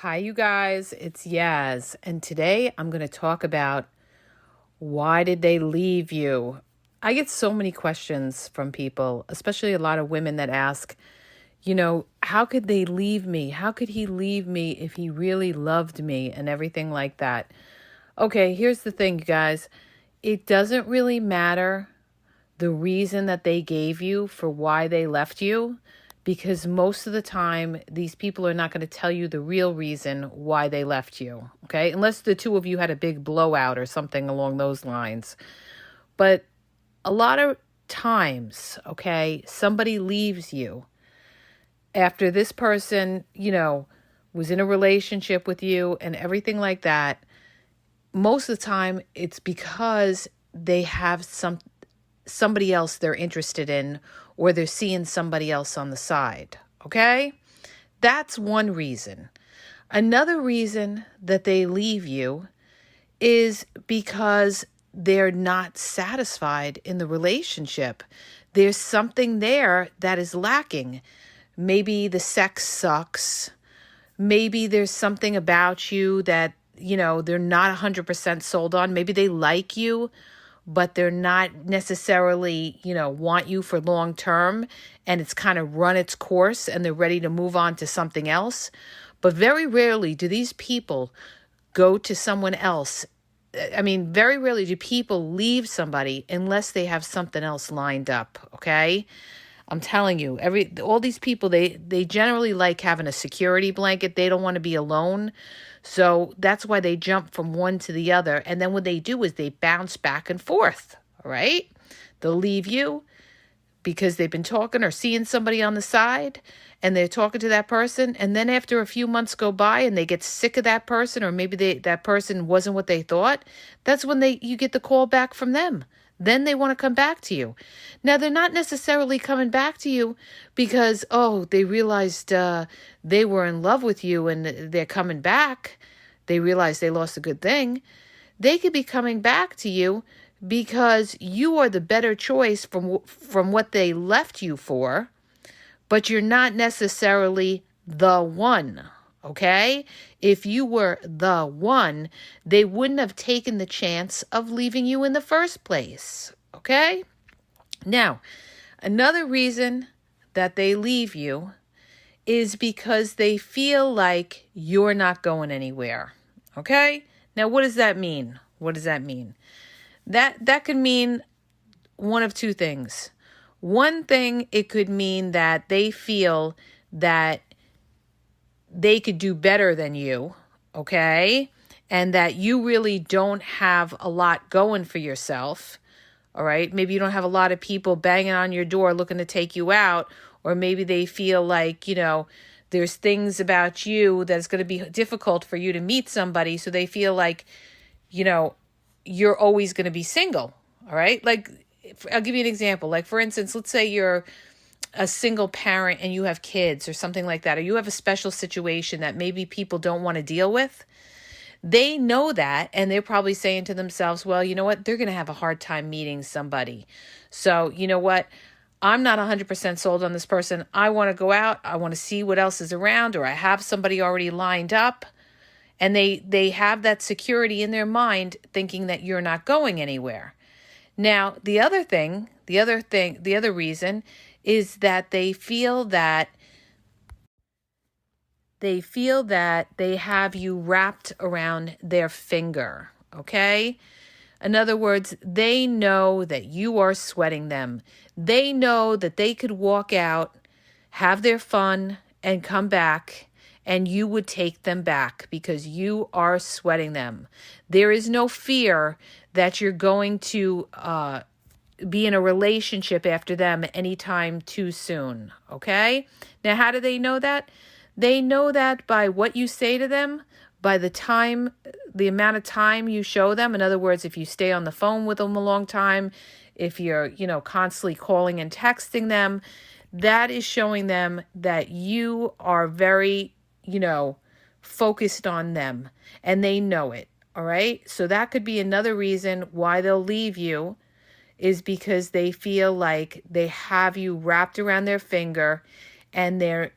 Hi, you guys. It's Yaz, and today I'm going to talk about why did they leave you? I get so many questions from people, especially a lot of women that ask, how could they leave me? How could he leave me if he really loved me and everything like that? Okay, here's the thing, you guys. It doesn't really matter the reason that they gave you for why they left you, because most of the time these people are not going to tell you the real reason why they left you, okay? Unless the two of you had a big blowout or something along those lines. But a lot of times, okay, somebody leaves you after this person, was in a relationship with you and everything like that. Most of the time it's because they have somebody else they're interested in, or they're seeing somebody else on the side, okay? That's one reason. Another reason that they leave you is because they're not satisfied in the relationship. There's something there that is lacking. Maybe the sex sucks. Maybe there's something about you that, they're not 100% sold on. Maybe they like you, but they're not necessarily, want you for long term, and it's kind of run its course and they're ready to move on to something else. But very rarely do these people go to someone else. I mean, very rarely do people leave somebody unless they have something else lined up, okay? I'm telling you, all these people, they generally like having a security blanket. They don't want to be alone. So that's why they jump from one to the other. And then what they do is they bounce back and forth, all right? They'll leave you because they've been talking or seeing somebody on the side, and they're talking to that person. And then after a few months go by and they get sick of that person, or maybe that person wasn't what they thought, that's when you get the call back from them. Then they want to come back to you. Now, they're not necessarily coming back to you because, they realized they were in love with you and they're coming back. They realized they lost a good thing. They could be coming back to you because you are the better choice from what they left you for, but you're not necessarily the one. Okay? If you were the one, they wouldn't have taken the chance of leaving you in the first place. Okay? Now, another reason that they leave you is because they feel like you're not going anywhere. Okay? Now, what does that mean? What does that mean? That could mean one of two things. One thing, it could mean that they feel that they could do better than you, okay? And that you really don't have a lot going for yourself, all right? Maybe you don't have a lot of people banging on your door looking to take you out, or maybe they feel like, there's things about you that's going to be difficult for you to meet somebody, so they feel like, you're always going to be single, all right? Like, I'll give you an example. Like, for instance, let's say you're a single parent and you have kids or something like that, or you have a special situation that maybe people don't want to deal with. They know that, and they're probably saying to themselves, well, you know what? They're going to have a hard time meeting somebody. So, you know what? I'm not 100% sold on this person. I want to go out. I want to see what else is around, or I have somebody already lined up. And they have that security in their mind, thinking that you're not going anywhere. Now, the other reason is that they feel that they have you wrapped around their finger, okay? In other words, they know that you are sweating them. They know that they could walk out, have their fun, and come back, and you would take them back because you are sweating them. There is no fear that you're going to be in a relationship after them anytime too soon, okay? Now, how do they know that? They know that by what you say to them, by the amount of time you show them. In other words, if you stay on the phone with them a long time, if you're, constantly calling and texting them, that is showing them that you are very, focused on them, and they know it, all right? So that could be another reason why they'll leave you, is because they feel like they have you wrapped around their finger, and they're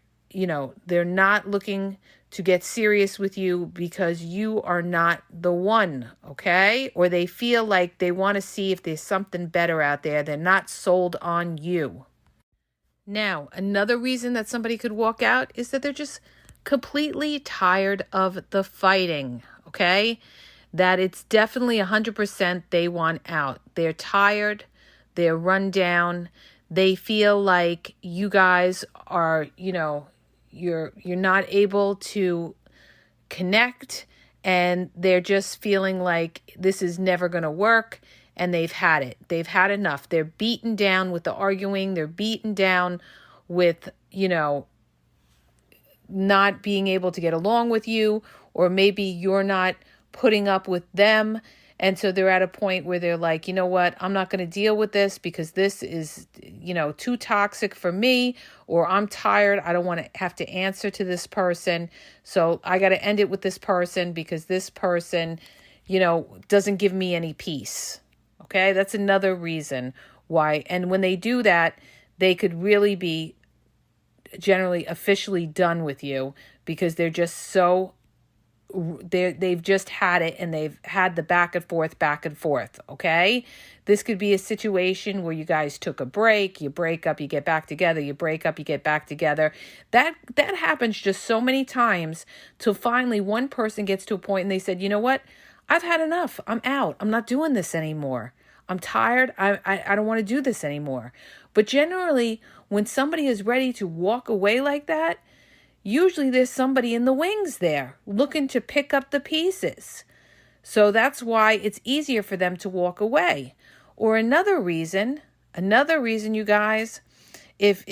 not looking to get serious with you because you are not the one, okay? Or they feel like they want to see if there's something better out there. They're not sold on you. Now, another reason that somebody could walk out is that they're just completely tired of the fighting, okay? That it's definitely 100% they want out. They're tired, they're run down, they feel like you guys are, you're not able to connect, and they're just feeling like this is never going to work, and they've had it. They've had enough. They're beaten down with the arguing. They're beaten down with, not being able to get along with you, or maybe you're not putting up with them. And so they're at a point where they're like, you know what, I'm not going to deal with this because this is, too toxic for me, or I'm tired. I don't want to have to answer to this person. So I got to end it with this person because this person, doesn't give me any peace. Okay, that's another reason why. And when they do that, they could really be generally officially done with you because they're just so they've just had it, and they've had the back and forth, okay? This could be a situation where you guys took a break, you break up, you get back together, you break up, you get back together. That happens just so many times till finally one person gets to a point and they said, you know what? I've had enough. I'm out. I'm not doing this anymore. I'm tired. I don't want to do this anymore. But generally, when somebody is ready to walk away like that, usually there's somebody in the wings there looking to pick up the pieces. So that's why it's easier for them to walk away. Or another reason, you guys, if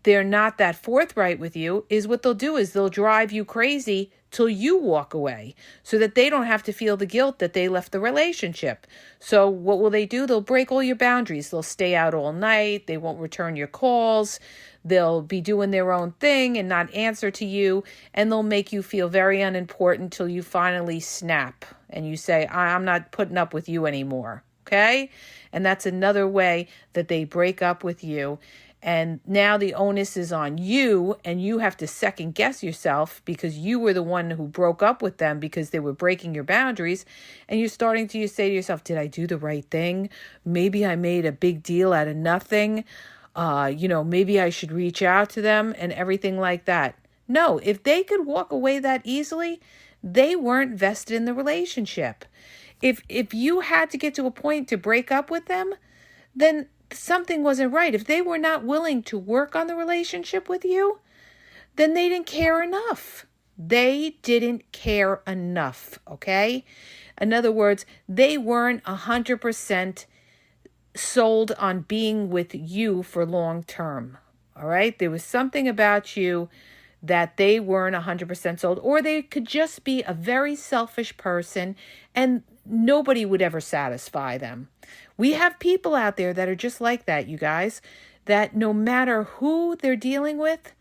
they're not that forthright with you, is what they'll do is they'll drive you crazy till you walk away so that they don't have to feel the guilt that they left the relationship. So what will they do? They'll break all your boundaries. They'll stay out all night. They won't return your calls. They'll be doing their own thing and not answer to you. And they'll make you feel very unimportant till you finally snap and you say, I'm not putting up with you anymore. Okay? And that's another way that they break up with you. And now the onus is on you, and you have to second guess yourself because you were the one who broke up with them because they were breaking your boundaries. And you're starting to say to yourself, did I do the right thing? Maybe I made a big deal out of nothing. Maybe I should reach out to them and everything like that. No, if they could walk away that easily, they weren't vested in the relationship. If you had to get to a point to break up with them, then something wasn't right. If they were not willing to work on the relationship with you, then they didn't care enough. They didn't care enough, okay? In other words, they weren't 100% sold on being with you for long term, all right? There was something about you that they weren't 100% sold, or they could just be a very selfish person and nobody would ever satisfy them. We have people out there that are just like that, you guys, that no matter who they're dealing with,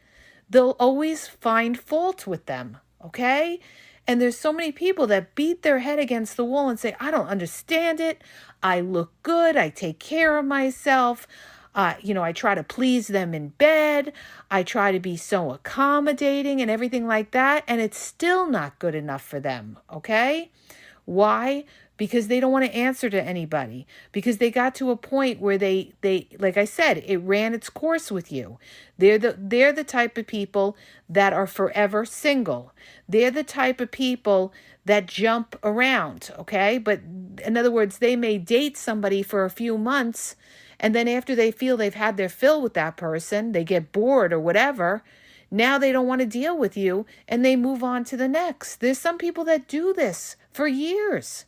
they'll always find fault with them, okay? And there's so many people that beat their head against the wall and say, I don't understand it. I look good. I take care of myself. I try to please them in bed. I try to be so accommodating and everything like that. And it's still not good enough for them, okay? Why? Because they don't want to answer to anybody. Because they got to a point where they like I said, it ran its course with you. They're the type of people that are forever single. They're the type of people that jump around, okay? But in other words, they may date somebody for a few months, and then after they feel they've had their fill with that person, they get bored or whatever, now they don't want to deal with you, and they move on to the next. There's some people that do this for years.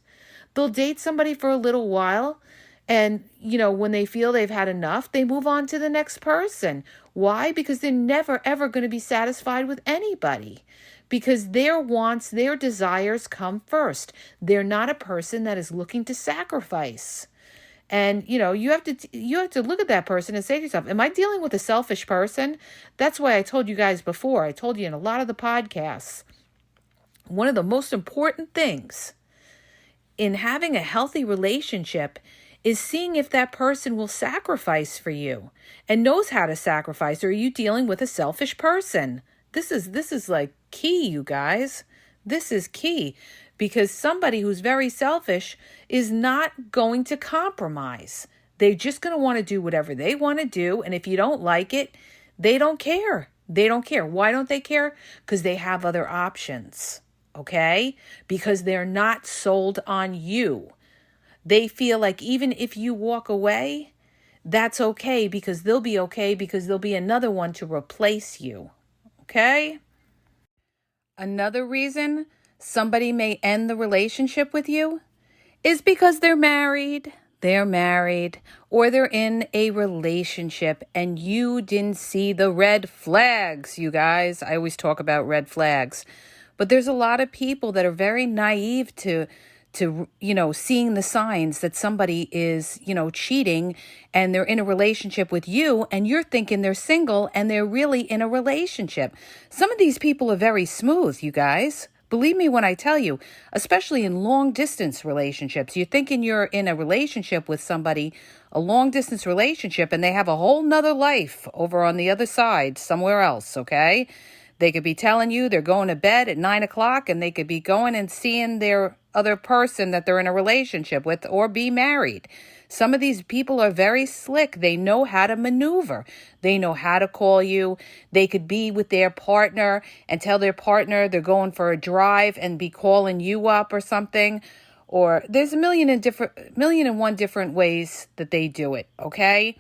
They'll date somebody for a little while, and, when they feel they've had enough, they move on to the next person. Why? Because they're never, ever going to be satisfied with anybody. Because their wants, their desires come first. They're not a person that is looking to sacrifice. And, you have to look at that person and say to yourself, am I dealing with a selfish person? That's why I told you guys before. I told you in a lot of the podcasts, one of the most important things in having a healthy relationship is seeing if that person will sacrifice for you and knows how to sacrifice. Or are you dealing with a selfish person? This is like key, you guys. This is key because somebody who's very selfish is not going to compromise. They're just going to want to do whatever they want to do. And if you don't like it, they don't care. They don't care. Why don't they care? Because they have other options. Okay? Because they're not sold on you. They feel like even if you walk away, that's okay because they'll be okay because there'll be another one to replace you. Okay? Another reason somebody may end the relationship with you is because they're married, or they're in a relationship and you didn't see the red flags, you guys. I always talk about red flags. But there's a lot of people that are very naive to seeing the signs that somebody is, cheating and they're in a relationship with you and you're thinking they're single and they're really in a relationship. Some of these people are very smooth, you guys. Believe me when I tell you, especially in long distance relationships, you're thinking you're in a relationship with somebody, a long distance relationship, and they have a whole nother life over on the other side, somewhere else, okay? They could be telling you they're going to bed at 9 o'clock and they could be going and seeing their other person that they're in a relationship with or be married. Some of these people are very slick. They know how to maneuver. They know how to call you. They could be with their partner and tell their partner they're going for a drive and be calling you up or something. Or there's a million and one different ways that they do it, okay?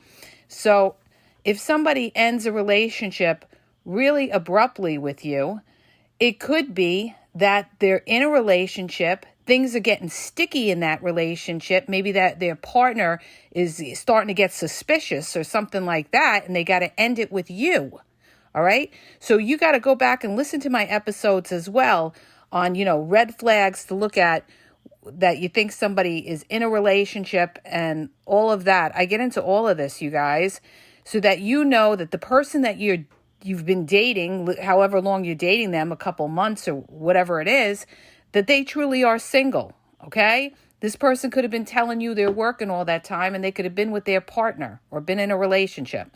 So if somebody ends a relationship really abruptly with you, it could be that they're in a relationship, things are getting sticky in that relationship, maybe that their partner is starting to get suspicious or something like that, and they got to end it with you. All right? So you got to go back and listen to my episodes as well on, red flags to look at that you think somebody is in a relationship and all of that. I get into all of this, you guys, so that you know that the person that you've been dating, however long you're dating them, a couple months or whatever it is, that they truly are single, okay? This person could have been telling you they're working all that time and they could have been with their partner or been in a relationship.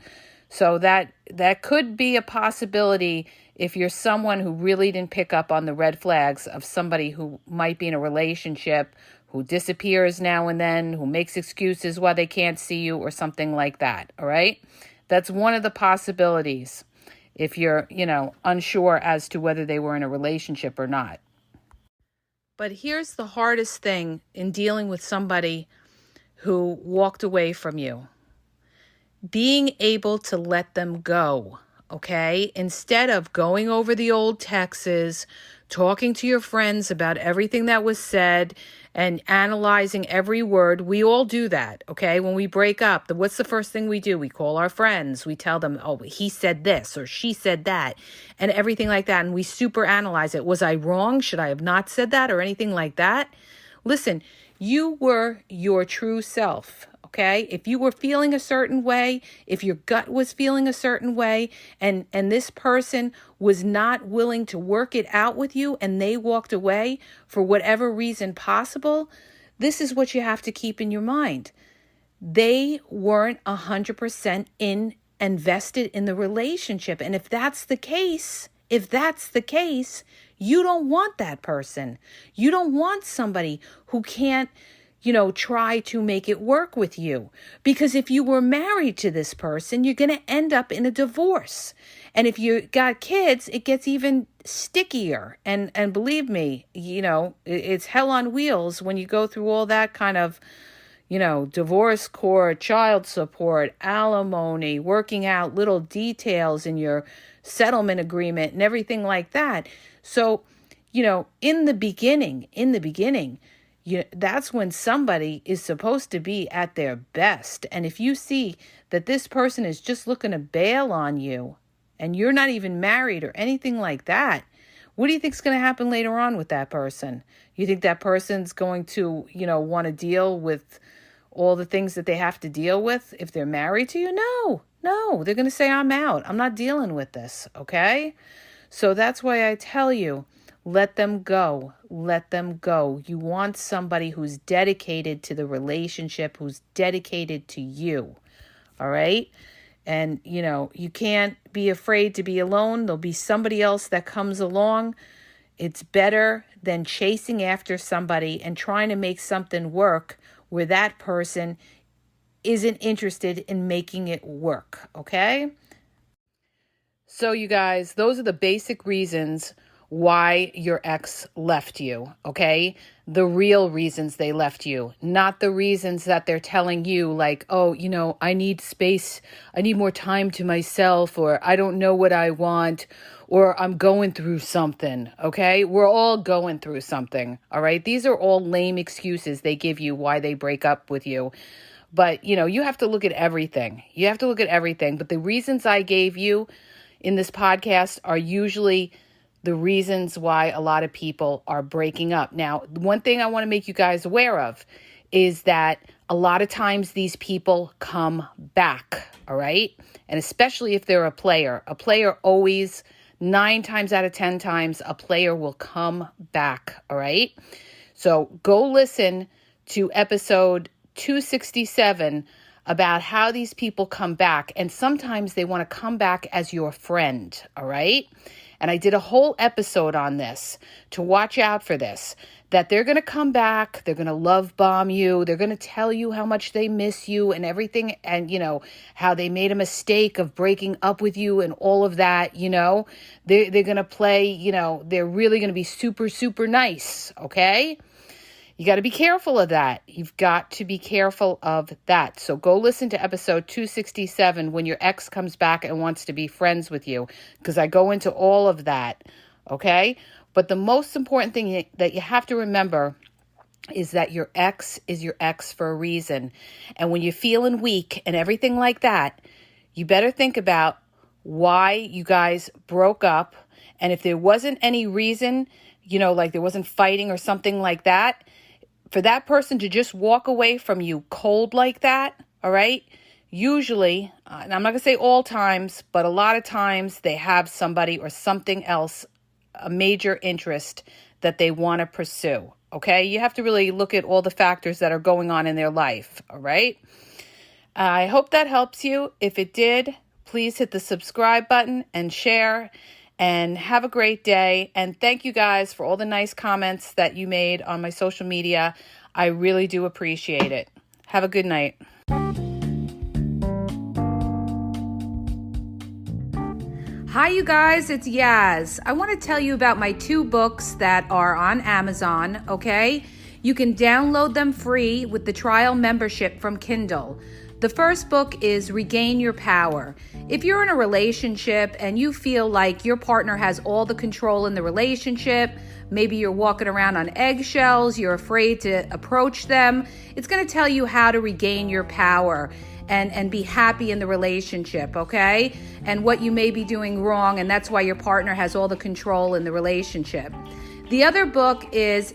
So that could be a possibility if you're someone who really didn't pick up on the red flags of somebody who might be in a relationship, who disappears now and then, who makes excuses why they can't see you or something like that, all right? That's one of the possibilities if you're, unsure as to whether they were in a relationship or not. But here's the hardest thing in dealing with somebody who walked away from you. Being able to let them go, okay? Instead of going over the old texts, talking to your friends about everything that was said and analyzing every word. We all do that, okay? When we break up, what's the first thing we do? We call our friends. We tell them, oh, he said this or she said that and everything like that. And we super analyze it. Was I wrong? Should I have not said that or anything like that? Listen, you were your true self. Okay, if you were feeling a certain way, if your gut was feeling a certain way, and this person was not willing to work it out with you and they walked away for whatever reason possible, this is what you have to keep in your mind. They weren't 100% invested in the relationship. And if that's the case, you don't want that person. You don't want somebody who can't try to make it work with you. Because if you were married to this person, you're going to end up in a divorce. And if you got kids, it gets even stickier. And believe me, it's hell on wheels when you go through all that kind of, divorce court, child support, alimony, working out little details in your settlement agreement and everything like that. So, in the beginning, that's when somebody is supposed to be at their best. And if you see that this person is just looking to bail on you and you're not even married or anything like that, what do you think is going to happen later on with that person? You think that person's going to, want to deal with all the things that they have to deal with if they're married to you? No, they're going to say, I'm out. I'm not dealing with this. Okay. So that's why I tell you, let them go. Let them go. You want somebody who's dedicated to the relationship, who's dedicated to you. All right? And, you can't be afraid to be alone. There'll be somebody else that comes along. It's better than chasing after somebody and trying to make something work where that person isn't interested in making it work, okay? So you guys, those are the basic reasons why your ex left you, okay? The real reasons they left you, not the reasons that they're telling you like, oh, I need space, I need more time to myself, or I don't know what I want, or I'm going through something, okay? We're all going through something, all right? These are all lame excuses they give you why they break up with you. But, you have to look at everything. You have to look at everything. But the reasons I gave you in this podcast are usually the reasons why a lot of people are breaking up. Now, one thing I want to make you guys aware of is that a lot of times these people come back, all right? And especially if they're a player always, 9 times out of 10 times, a player will come back, all right? So go listen to episode 267 about how these people come back. And sometimes they want to come back as your friend, all right? And I did a whole episode on this to watch out for this, that they're going to come back, they're going to love bomb you, they're going to tell you how much they miss you and everything, and, how they made a mistake of breaking up with you and all of that, They're going to play, they're really going to be super, super nice, okay? You got to be careful of that. You've got to be careful of that. So go listen to episode 267 when your ex comes back and wants to be friends with you, because I go into all of that, okay? But the most important thing that you have to remember is that your ex is your ex for a reason. And when you're feeling weak and everything like that, you better think about why you guys broke up. And if there wasn't any reason, like there wasn't fighting or something like that, for that person to just walk away from you cold like that, all right? Usually, and I'm not going to say all times, but a lot of times they have somebody or something else, a major interest that they want to pursue, okay? You have to really look at all the factors that are going on in their life, all right? I hope that helps you. If it did, please hit the subscribe button and share. And have a great day. And thank you guys for all the nice comments that you made on my social media. I really do appreciate it. Have a good night. Hi, you guys. It's Yaz. I want to tell you about my 2 books that are on Amazon, okay? You can download them free with the trial membership from Kindle. The first book is Regain Your Power. If you're in a relationship and you feel like your partner has all the control in the relationship, maybe you're walking around on eggshells, you're afraid to approach them, it's going to tell you how to regain your power and be happy in the relationship, okay? And what you may be doing wrong, and that's why your partner has all the control in the relationship. The other book is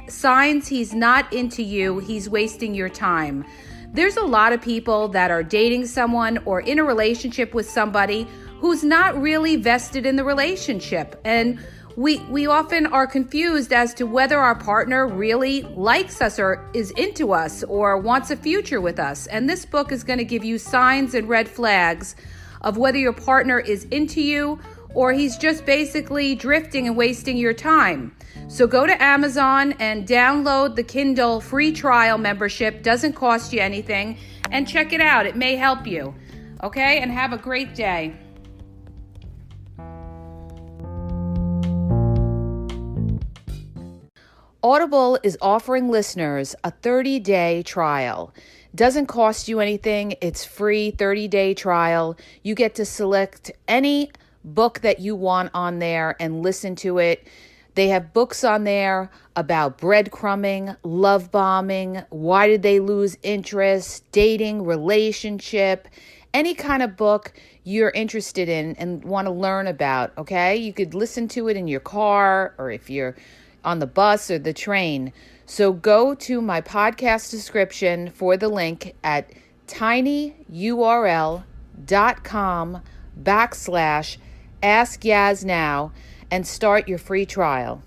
Signs He's Not Into You, He's Wasting Your Time. There's a lot of people that are dating someone or in a relationship with somebody who's not really vested in the relationship. And we often are confused as to whether our partner really likes us or is into us or wants a future with us. And this book is going to give you signs and red flags of whether your partner is into you or he's just basically drifting and wasting your time. So go to Amazon and download the Kindle free trial membership. Doesn't cost you anything. And check it out. It may help you. Okay? And have a great day. Audible is offering listeners a 30-day trial. Doesn't cost you anything. It's free 30-day trial. You get to select any book that you want on there and listen to it. They have books on there about breadcrumbing, love bombing, why did they lose interest, dating, relationship, any kind of book you're interested in and want to learn about, okay? You could listen to it in your car or if you're on the bus or the train. So go to my podcast description for the link at tinyurl.com/AskYazNow and start your free trial.